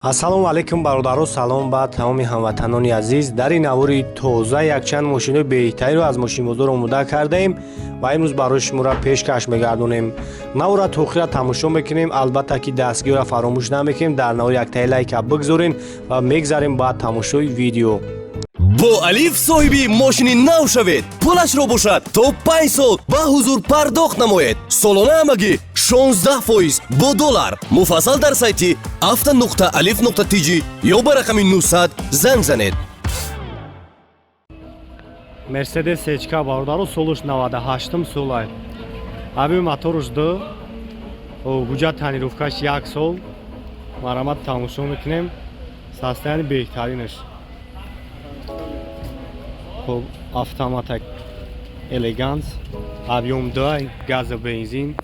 ассалому алайкум бародаро, салом ба тамоми ҳамватанони азиз. дар ин навори тоза якчанд мошинои беҳтариро аз мошинбозор омода кардаем ва имрӯз барои шуморо пешкаш мегардонем. навора то охира тамошо мекунем. албатта ки дастгиҳоро фаромӯш намекунем. дар навор яктаи лайка бигзорен ва мегзарем ба тамошои видео. бо алиф соҳиби мошини нав шавед. пулашро бошад то 5 сол ба ҳузур пардохт намоед. солона ҳамагӣ 16% бо доллар. муфассал дар сайти afta.alif.tg ё ба рақами 900 занг занед. Mercedes H-ка бародаро, солуш 98 солай. Аби моторуш ду. ҳуҷҷат танировкаш 1 сол. марамат тамошо мекунем. состояние беҳтаринаш. خب автоматик элеганс, объем 2, газ бензин.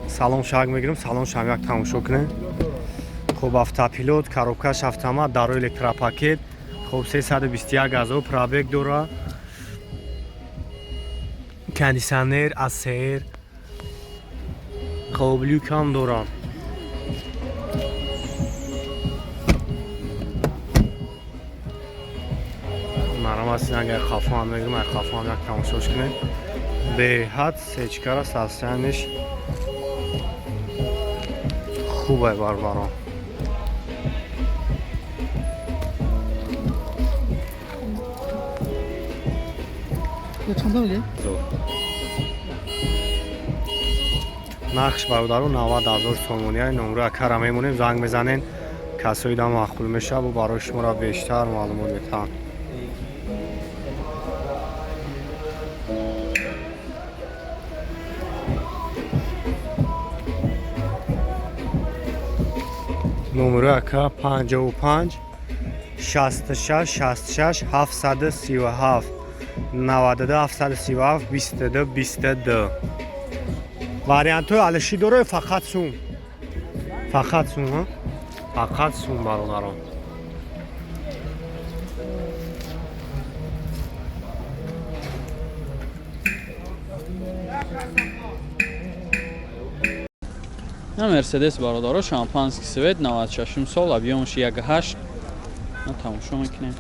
салон шаг мегирем, салон шаг як тамошо кунем. خب автопилот, коробкаш автомат, даро электропакет. خب 321 газо пробег дора. кондиционер, асер. خب люкам дора. Аgar қафо ҳам мегирем, ай қафо ҳам як тамошош кунем. Беҳад сечкара состоянияш хуб е барбарон. нархш бародаро 90,000 сомония. номеро кара мемонем, занг мезанен. касои дам махбул мешавад ва барои шуморо бештар маълумот метаҳам. номеро ака 55 66 66 737 92 737 22 22. вариантҳои алиши дорад. фақат сум, фақат сум, фақат сум бародарон. Mercedes бародаро, шампанский цвет, 96 сол, объемш 1.8. Ну тамошо мекунем.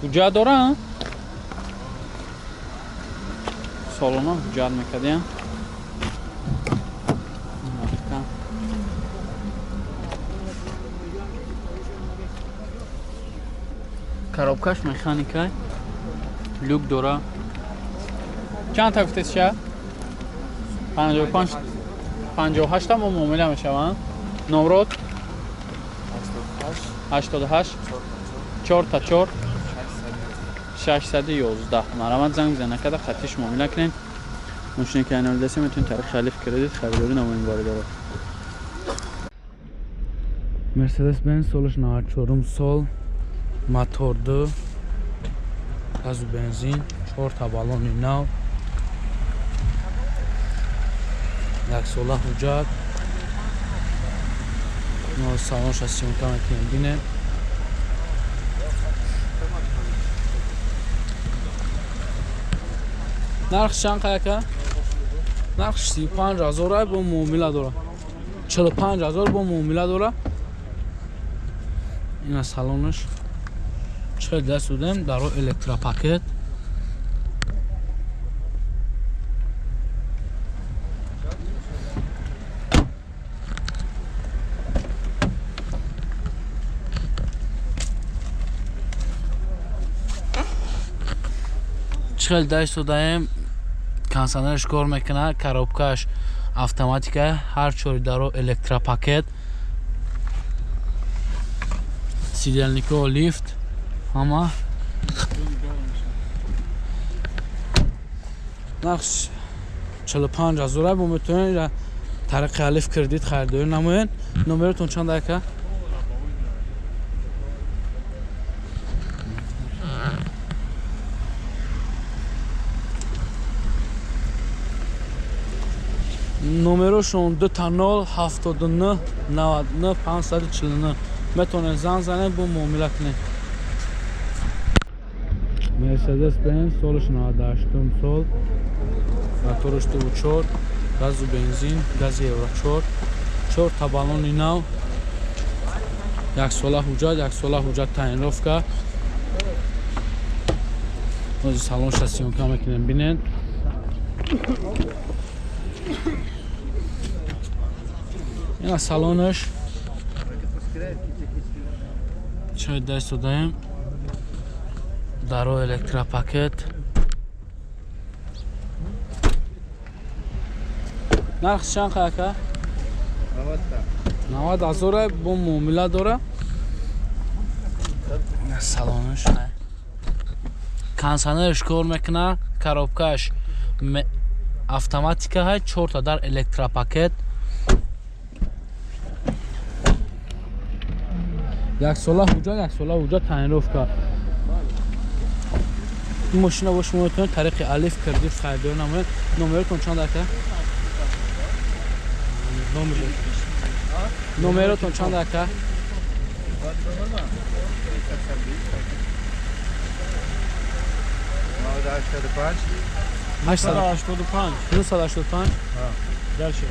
ҳуҷҷат дорад? солона ҳуҷҷат мекардем. коробкаш механика, люк дора. чанд та гуфтед ша? 55 58 мо муомила мешаванд. номрот 88 4 та 4 611. марамат занг бизанед, када хаттиш муомила кунед. мошине ки айна дасте метавонед тариқи алиф кредит харидорӣ намоед бародаро. Mercedes Benz солиш 94 сол, мотор 2, газу бензин, 4 та баллони нав, 1 сола ҳуҷҷат. салонш аз симка метавонед бинед. нархш чанд қаяка? нархш 35,000 бо муомила дора. 45,000 бо муомила дора. ин аз салонаш. чил даст додем, даро электропакет. чил даст додаем. кондиционерш кор мекунад, коробкаш автоматика, ҳар чори даро электропакет, сидельнико, лифт, ҳама. нархш 45,000 бо метавонед тариқи алиф кредит харидорӣ намоед. номеротон чанд ака? номерашон 209 99 549 метавонед зан занед бо муомила кунед. Mercedes Benz солиш 98 сол, моториш 4, газу бензин, гази евро 4, 4 та балони нав, як сола ҳуҷҷат таъинрофка. Ози салонша сиёнка мекунем бинед. Ина салонаш чой даст додаем. Даро электропакет. нархи чанд қака? 90,000 бо муомила дора. Салонаш кондиционерш кор мекуна, коробкаш автоматика ҳай, 4 та дар электропакет. як сола ҳуҷҷат таъинрофка. این ماشین با شما میتونید طریق الف کردید خریدار نماید. نمرتون چند دکه؟ نمرتون چند دکه؟ 85 985 Дальше.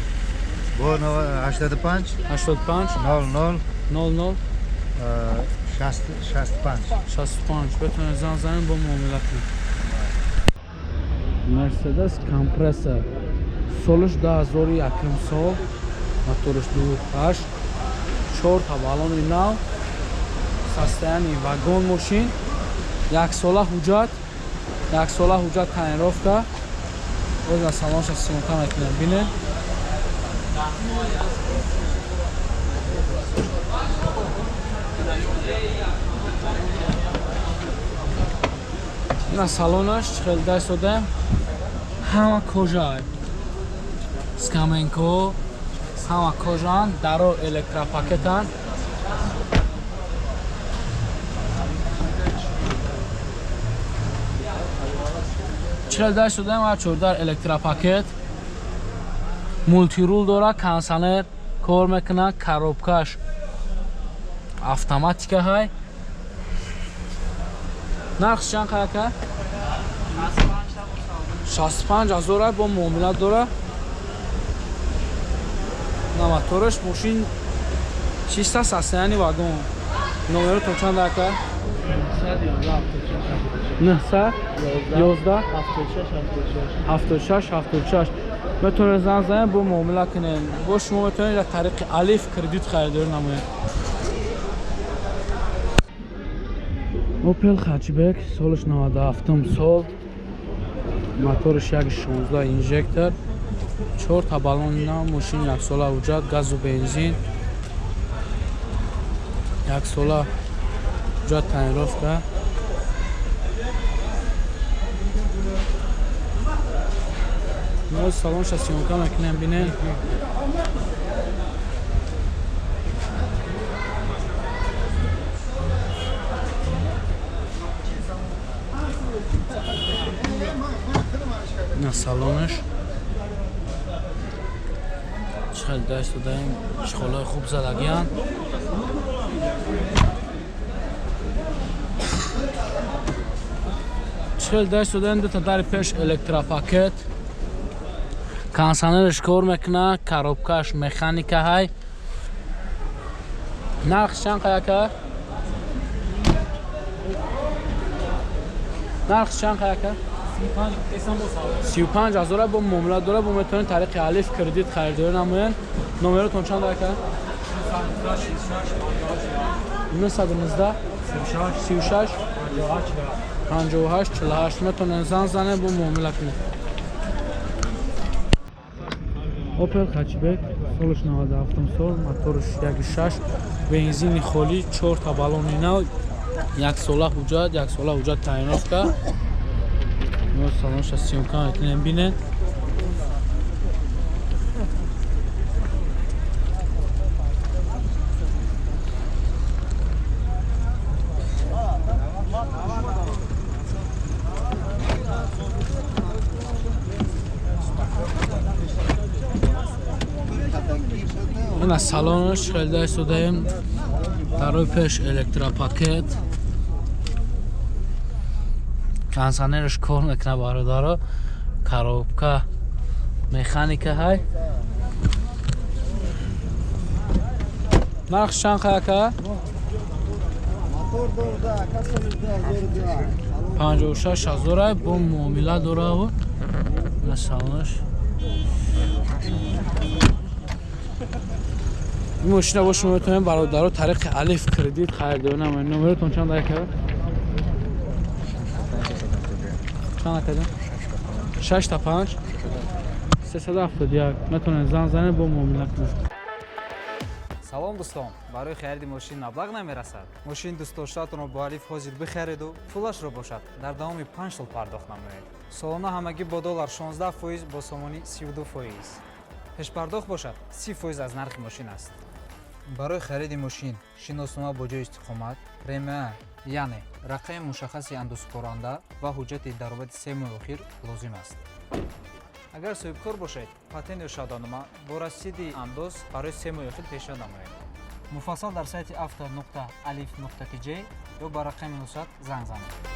Бо 85 85 00 00 65. 65 بتونید زن زنین با معامله کنید. مرسدس کمپرسر سالش 2001 سال، موتورش 2.8، 4 تا بالون نو، ساستانی واگن ماشین، یک ساله حجت تعیین‌یافته. از سالانش سیمکا میکنم بینه. این سالانش خیلی دست داده. همه کجای скаменко ҳама кожан даро электропакетан. чил даст шудаем ва 14 электропакет мултирул дора, кондиционер кор мекунад, коробкаш автоматика ҳай. нархш чанд қака? 65,000 бо муомила дора. на мотораш мошин чиста састаяни вагон. номеро то чанд ака? 911 76 76. метавонед зан занед бо муомила кунед. бо шумо метавонед аз тариқи алиф кредит харидорӣ намоед. Opel Hatchback солиш 97 сол, моториш 1.16 инжектор, 4 та балони нав, мошин 1 сола ҳуҷҷат, газу бензин, 1 сола ҳуҷҷат таъинрофта. моз салонша сиёнка мекунем бинем. на салонаш чхел даст додаем, чхолои хуб задагиян. чхел даст додаем, дута дари пеш электропакет, кондиционерш кор мекунад, коробкаш механика ҳай. нархш чанд қака? нархш чанд қака? 35,000 бо муомила дора. бо метавонед тариқи алиф кредит харидорӣ намоед. номеротон чанд ака? 919 36 58 48. метавонед зан занед бо муомила кунед. Opel Hatchback солиш 97 сол, моториш 1.6, бензини холӣ, 4 та балони нав, 1 сола ҳуҷҷат таъинрофта. моз салонша сиёнка мекунем бинед. ина салонаш хеле дар истодаем. Дар рӯи пеш электропакет. Кондиционераш кор мекунад бародаро. Коробка механика ҳай. нархш чанд қака? 56,000 ай бо муомила дора. ина салонаш. این ماشین با شما میتونم برادرها طریق الف کردیت خریداری نمایید. نمرتون چند دقیقه؟ چند دقیقه؟ 6 تا 5 371 میتونن زنگ با معامله کنید. салом дӯстон, барои хариди мошин маблағ намерасад. Мошин дӯстдоштаатонро бо алиф ҳозир бихариду пулашро бошад дар давоми 5 сол пардохт намоед. Солона ҳамагӣ бо доллар 16% бо сомонӣ 32%. пешпардохт бошад 30% аз нархи мошин аст. барои хариди мошин шиноснома бо ҷои истиқомат, премия, яъне рақами мушаххаси андозкоранда ва ҳуҷҷати даромади 3 моҳи охир лозим аст. агар соҳибкор бошед, патент ё шаҳдонома бо расиди андоз барои 3 моҳи охир пешниҳод намоед. муфассал дар сайти avto.alif.tj ё ба рақами 900 занг занед.